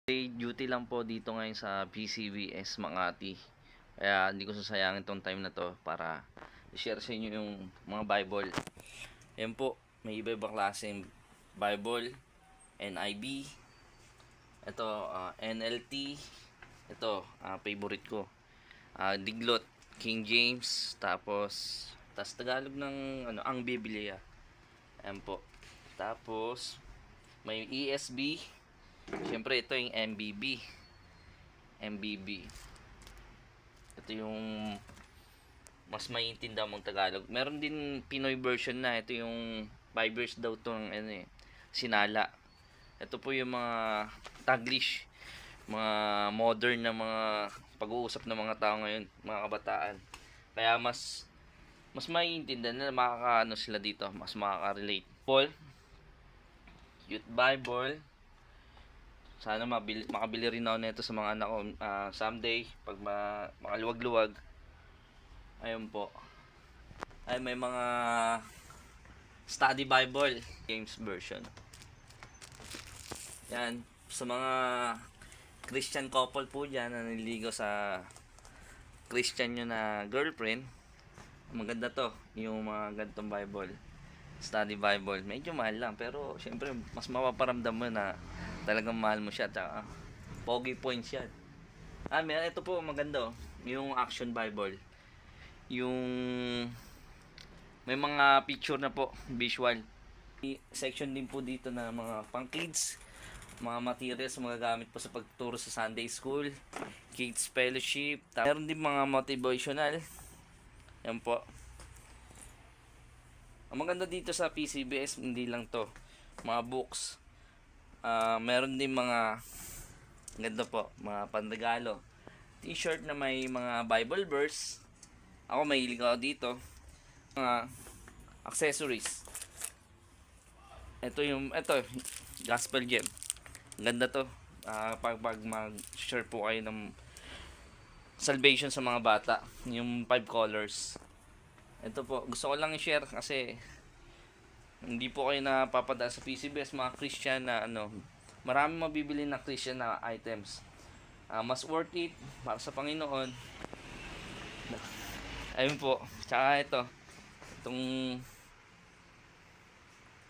Day duty lang po dito ngayon sa PCBS Makati. Kaya hindi ko sasayangin tong time na to para i-share sa inyo yung mga Bible. Ayan po, may iba-ibang klaseng Bible, NIV, ito NLT, ito favorite ko, Diglot, King James, tas Tagalog ng ang Biblia. Ayan po. Tapos may ESV. Siyempre ito yung MBB. Ito yung mas maiintindihan mong Tagalog. Meron din Pinoy version na. Ito yung 5 years daw itong sinala. Ito po yung mga Taglish, mga modern na mga pag-uusap ng mga tao ngayon, mga kabataan. Kaya mas maiintindihan na makakaano sila dito, mas makaka-relate. Paul, Youth Bible. Sana makabili rin ako nito sa mga anak ko someday pag makaluwag-luwag. Ayun po. Ay may mga study Bible James version. Yan sa mga Christian couple po diyan na naliligaw sa Christian nyo na girlfriend. Maganda to, yung mga ganitong Bible. Study Bible. Medyo mahal lang pero syempre mas mapaparamdam mo na talagang mahal mo siya. Tsaka pogi points yan. Ito po maganda yung Action Bible. Yung may mga picture na po, visual. Section din po dito na mga pang kids, mga materials mga gamit po sa pagturo sa Sunday School, Kids Fellowship. Meron din mga motivational. Yan po. Ang maganda dito sa PCBS, hindi lang to mga books. Meron din mga ganda po, mga panregalo. T-shirt na may mga Bible verse. Ako mahilig ako dito. Mga accessories. Ito Gospel Gem. Ganda to. Pag mag-share po kayo ng salvation sa mga bata, yung 5 colors. Ito po, gusto ko lang i-share kasi hindi po kayo napapadaan sa PCBS mga Christian na marami mabibili na Christian na items. Mas worth it para sa Panginoon. Ayun po. Tsaka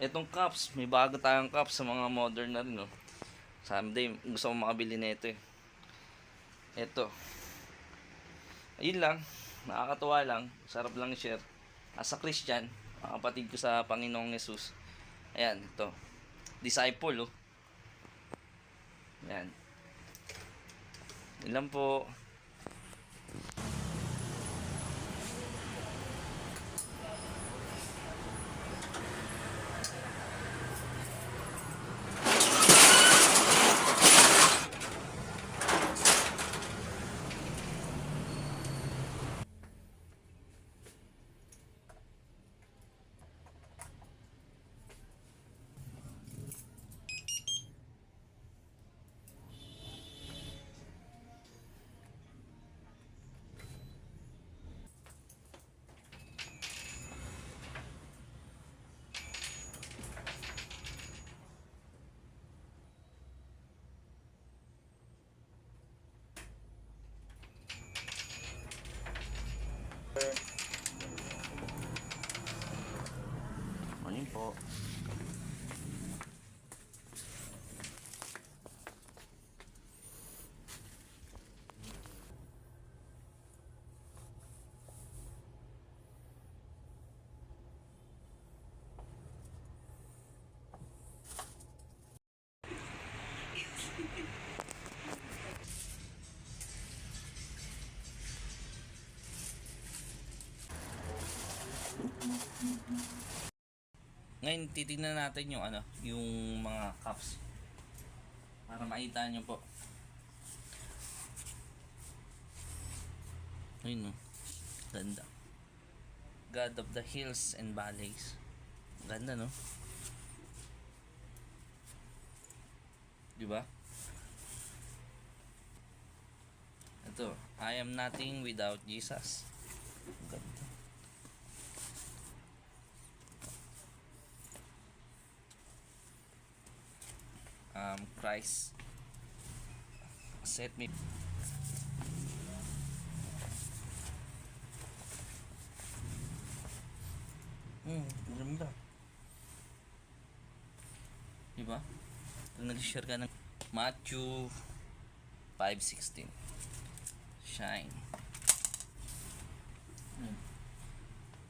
itong cups, may bago tayong cups sa mga modern na rin, no. Someday gusto ko makabili nito eh. Ito. Ayun lang. Nakakatuwa lang. Sarap lang i-share. As a Christian, mga kapatid ko sa Panginoong Jesus. Ayan, ito. Disciple, oh. Ayan. Yun lang po. Ano po? Ngayon titingnan natin yung mga cups para makita nyo po. Ayun, no. Ganda. God of the Hills and Valleys. Ganda, no? Diba? Ito, I am nothing without Jesus. Ganda. Christ. Set me. Ganda. Diba? Pag nag-share ka ng Matthew 5:16. Shine.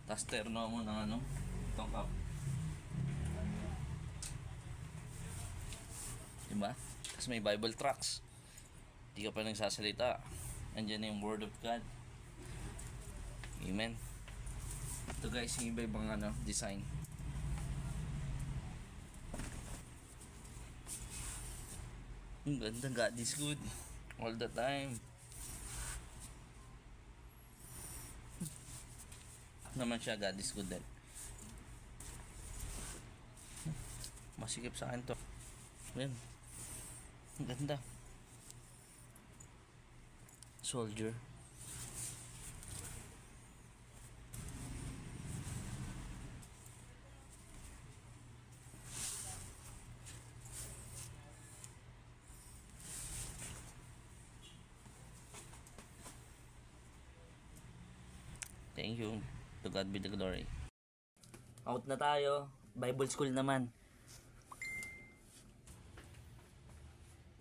Tapos terno mo ng ano, itong cup. Diba? Tapos may Bible tracts. Di ka pa nagsasalita. Andyan na yung Word of God. Amen. Ito guys, yung iba-ibang ano, design. Ang ganda, God is good. All the time. Naman siya, God is good din. Masikip sa akin to. Ayan. Ang ganda. Soldier. Thank you. To God be the glory. Out na tayo. Bible school naman.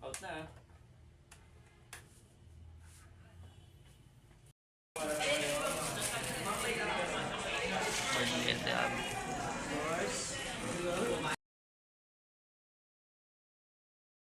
Out na. Pardon me,